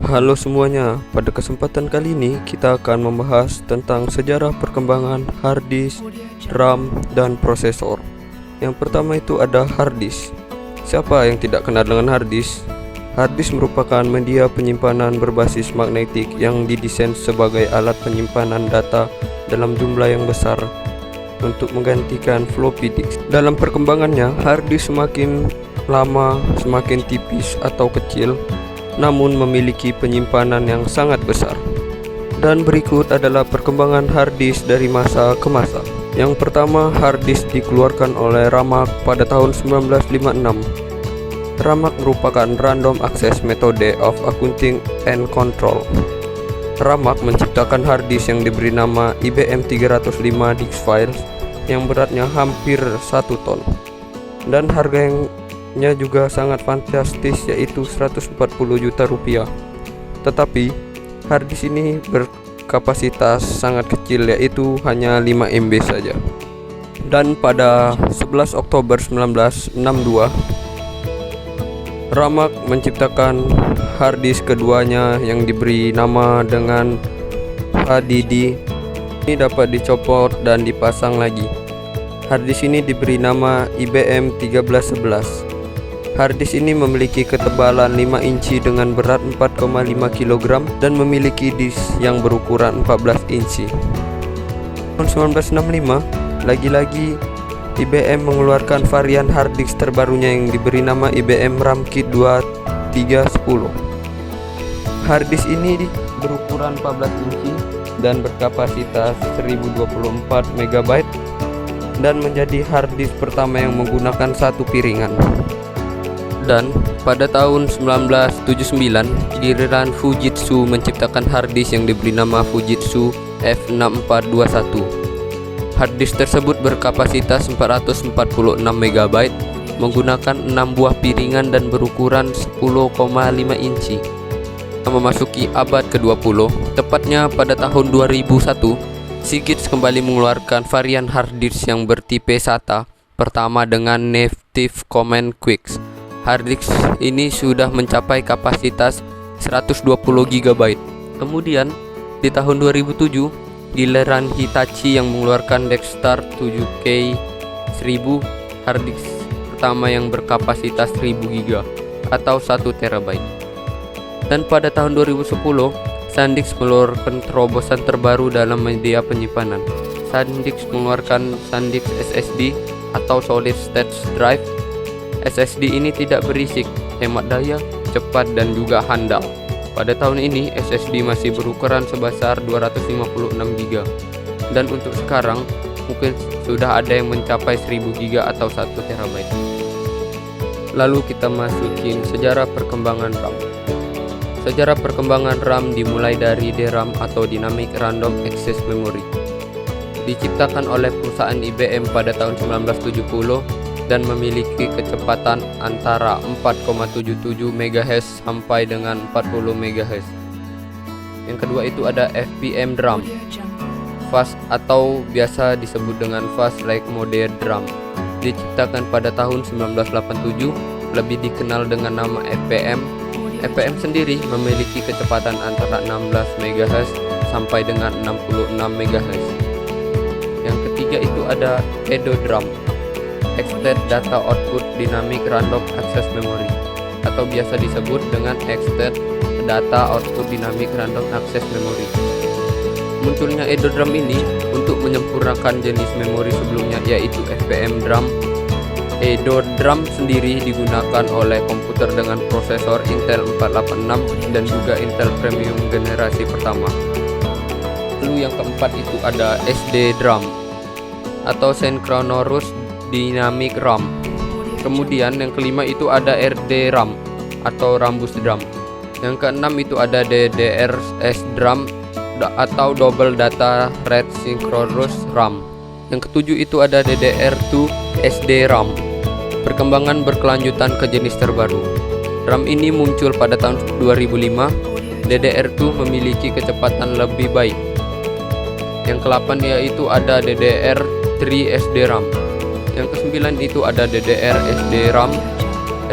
Halo semuanya, pada kesempatan kali ini kita akan membahas tentang sejarah perkembangan hard disk, RAM, dan prosesor. Yang pertama itu ada hard disk. Siapa yang tidak kenal dengan hard disk? Hard disk merupakan media penyimpanan berbasis magnetik yang didesain sebagai alat penyimpanan data dalam jumlah yang besar untuk menggantikan floppy disk. Dalam perkembangannya, hard disk semakin lama semakin tipis atau kecil, namun memiliki penyimpanan yang sangat besar. Dan berikut adalah perkembangan hard disk dari masa ke masa. Yang pertama, hard disk dikeluarkan oleh Ramak pada tahun 1956. Ramak merupakan Random Access Method of Accounting and Control. Ramak menciptakan hard disk yang diberi nama IBM 305 disk files yang beratnya hampir 1 ton dan harganya juga sangat fantastis, yaitu 140 juta rupiah. Tetapi hard disk ini berkapasitas sangat kecil, yaitu hanya 5 MB saja. Dan pada 11 Oktober 1962 Ramak menciptakan hard disk keduanya yang diberi nama dengan HDD. Ini dapat dicopot dan dipasang lagi. Hard disk ini diberi nama IBM 1311. Hard disk ini memiliki ketebalan 5 inci dengan berat 4,5 kg dan memiliki disk yang berukuran 14 inci. Tahun 1965, lagi-lagi IBM mengeluarkan varian hard disk terbarunya yang diberi nama IBM RAM Kit 2310. Hard disk ini berukuran 14 inci dan berkapasitas 1024 MB dan menjadi hard disk pertama yang menggunakan satu piringan. Dan pada tahun 1979, giliran Fujitsu menciptakan hard disk yang diberi nama Fujitsu F6421. Hard disk tersebut berkapasitas 446 MB, menggunakan 6 buah piringan dan berukuran 10,5 inci. Memasuki abad ke-20, tepatnya pada tahun 2001, Seagate kembali mengeluarkan varian hard disk yang bertipe SATA pertama dengan Native Command Quick. Hard disk ini sudah mencapai kapasitas 120 GB. Kemudian di tahun 2007, giliran Hitachi yang mengeluarkan Dexter 7K 1000, hard disk pertama yang berkapasitas 1000 GB atau 1 TB. Dan pada tahun 2010, SanDisk mengeluarkan terobosan terbaru dalam media penyimpanan. SanDisk mengeluarkan SanDisk SSD atau Solid State Drive. SSD ini tidak berisik, hemat daya, cepat, dan juga handal. Pada tahun ini, SSD masih berukuran sebesar 256 GB. Dan untuk sekarang, mungkin sudah ada yang mencapai 1000 GB atau 1 TB. Lalu kita masukin sejarah perkembangan RAM. Sejarah perkembangan RAM dimulai dari DRAM atau Dynamic Random Access Memory. Diciptakan oleh perusahaan IBM pada tahun 1970 dan memiliki kecepatan antara 4,77 MHz sampai dengan 40 MHz. Yang kedua itu ada FPM DRAM, Fast atau biasa disebut dengan Fast Like Mode DRAM. Diciptakan pada tahun 1987, lebih dikenal dengan nama FPM. FPM sendiri memiliki kecepatan antara 16 MHz sampai dengan 66 MHz. Yang ketiga itu ada Edo DRAM, Extended Data Output Dynamic Random Access Memory, atau biasa disebut dengan Extended Data Output Dynamic Random Access Memory. Munculnya Edo DRAM ini untuk menyempurnakan jenis memori sebelumnya, yaitu FPM DRAM. Edo DRAM sendiri digunakan oleh komputer dengan prosesor Intel 486 dan juga Intel Premium generasi pertama. Lalu yang keempat itu ada SD DRAM atau Synchronous Dynamic RAM. Kemudian yang kelima itu ada RD RAM atau Rambus DRAM. Yang keenam itu ada DDR-S DRAM atau Double Data Rate Synchronous RAM. Yang ketujuh itu ada DDR2 SD RAM. Perkembangan berkelanjutan ke jenis terbaru. RAM ini muncul pada tahun 2005. DDR2 memiliki kecepatan lebih baik. Yang ke-8 yaitu ada DDR3 SD RAM. Yang ke-9 itu ada DDR SD RAM.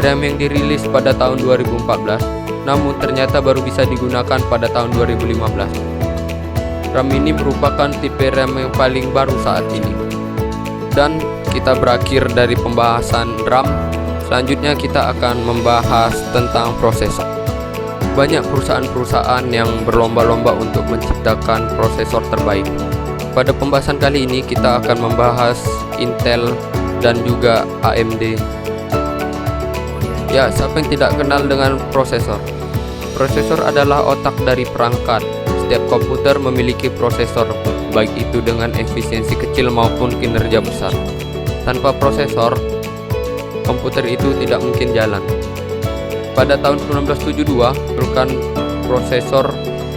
RAM yang dirilis pada tahun 2014, namun ternyata baru bisa digunakan pada tahun 2015. RAM ini merupakan tipe RAM yang paling baru saat ini. Dan kita berakhir dari pembahasan RAM. Selanjutnya kita akan membahas tentang prosesor. Banyak perusahaan-perusahaan yang berlomba-lomba untuk menciptakan prosesor terbaik. Pada pembahasan kali ini kita akan membahas Intel dan juga AMD. Ya, siapa yang tidak kenal dengan prosesor? Prosesor adalah otak dari perangkat. Setiap komputer memiliki prosesor, baik itu dengan efisiensi kecil maupun kinerja besar. Tanpa prosesor, komputer itu tidak mungkin jalan. Pada tahun 1972, merupakan prosesor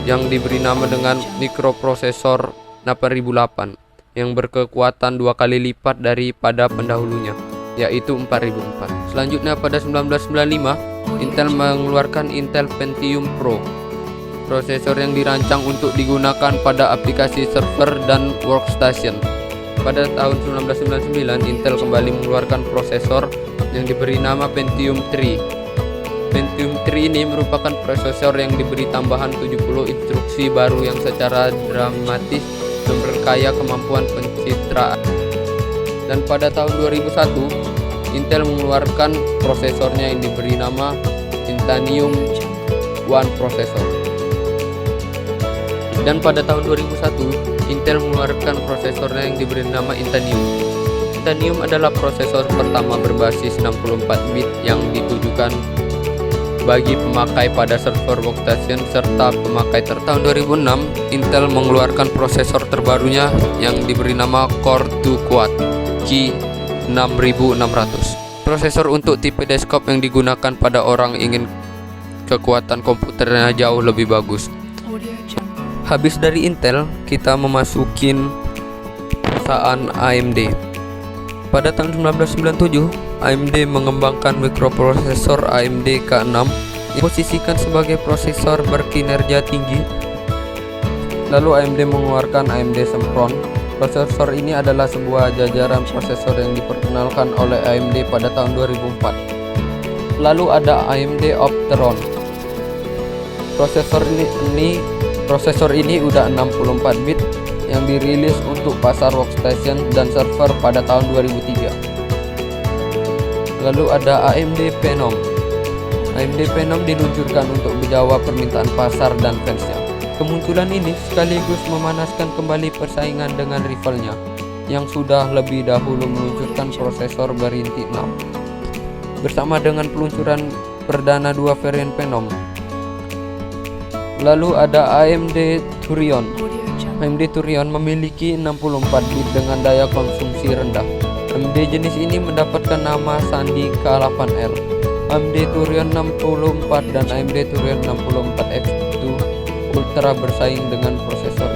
yang diberi nama dengan mikroprosesor 8008 yang berkekuatan 2 kali lipat daripada pendahulunya, yaitu 4004. Selanjutnya pada 1995, Intel mengeluarkan Intel Pentium Pro, prosesor yang dirancang untuk digunakan pada aplikasi server dan workstation. Pada tahun 1999, Intel kembali mengeluarkan prosesor yang diberi nama Pentium 3. Pentium 3 ini merupakan prosesor yang diberi tambahan 70 instruksi baru yang secara dramatis memperkaya kemampuan pencitraan. Dan pada tahun 2001, Intel mengeluarkan prosesornya yang diberi nama Titanium One Processor. Dan pada tahun 2001, Intel mengeluarkan prosesornya yang diberi nama Intanium. Intanium adalah prosesor pertama berbasis 64 bit yang ditujukan bagi pemakai pada server workstation serta pemakai tahun 2006, Intel mengeluarkan prosesor terbarunya yang diberi nama Core 2 Quad G6600. Prosesor untuk tipe desktop yang digunakan pada orang ingin kekuatan komputernya jauh lebih bagus. Habis dari Intel, kita memasukin perusahaan AMD. Pada tahun 1997, AMD mengembangkan mikroprosesor AMD K6 yang diposisikan sebagai prosesor berkinerja tinggi. Lalu AMD mengeluarkan AMD Sempron. Prosesor ini adalah sebuah jajaran prosesor yang diperkenalkan oleh AMD pada tahun 2004. Lalu ada AMD Opteron. Prosesor ini udah 64 bit yang dirilis untuk pasar workstation dan server pada tahun 2003. Lalu ada AMD Phenom. AMD Phenom diluncurkan untuk menjawab permintaan pasar dan fansnya. Kemunculan ini sekaligus memanaskan kembali persaingan dengan rivalnya yang sudah lebih dahulu meluncurkan prosesor berinti 6 bersama dengan peluncuran perdana 2 varian Phenom. Lalu ada AMD Thurion. AMD Thurion memiliki 64 bit dengan daya konsumsi rendah. AMD jenis ini mendapatkan nama sandi K8L. AMD Thurion 64 dan AMD Thurion 64X2 Ultra bersaing dengan prosesor